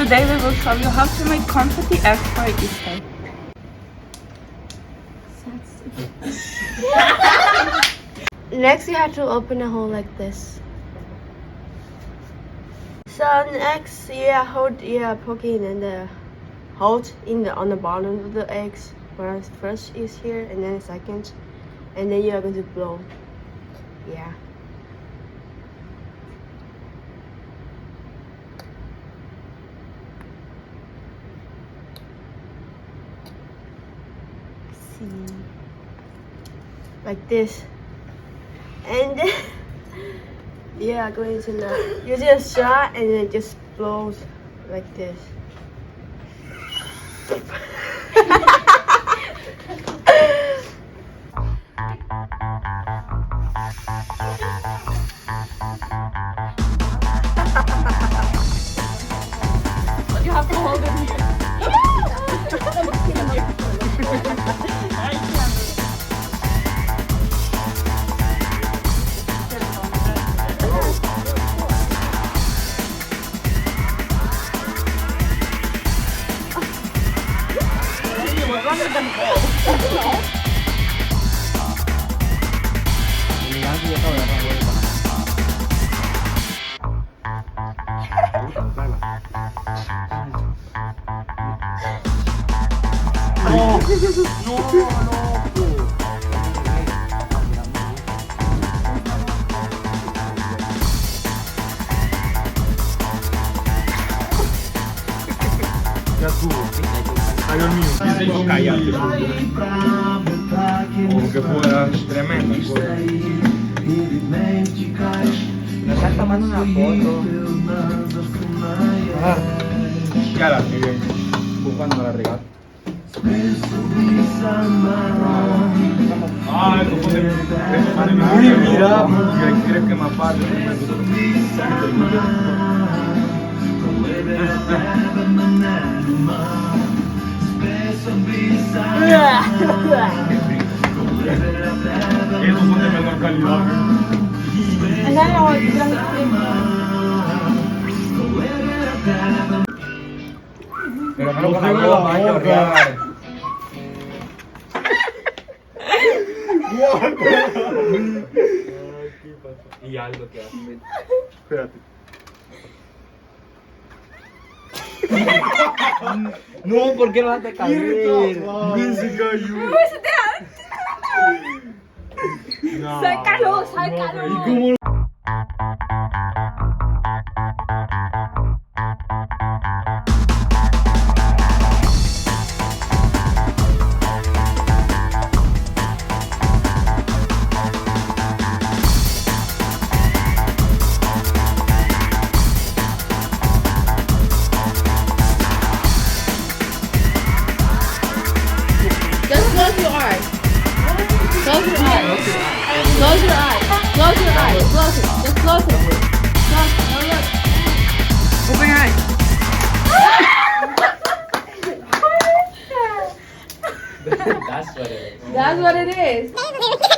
Today we will show you how to make confetti eggs for Easter. Next, you have to open a hole like this. So next, poke it in the hold on the bottom of the eggs. First is here, and then second, and then you are going to blow. Yeah. See, like this, and then going to now using a shot, and then it just blows like this. You have to hold it here. Ya estuvo. Ay, Dios mío. Cállate. Como que fuera tremenda cosa. Me estás tomando una foto. Ya la regué. Buscando la regaste. Ah, eso fue de mira, ¿quieres que me apague? Eso son de menor calidad. Pero no con la boca, hay que ahorrar. Y algo que hace. Espérate. No, ¿por qué no vas a caer? Se cayó. No, Sácalo, sácalo. ¿Y cómo? Just close your eyes. Close your eyes. Close your eyes. Close your eyes. Close it. Just close it. Close. No, look. Open your eyes. That's what it is. That's what it is.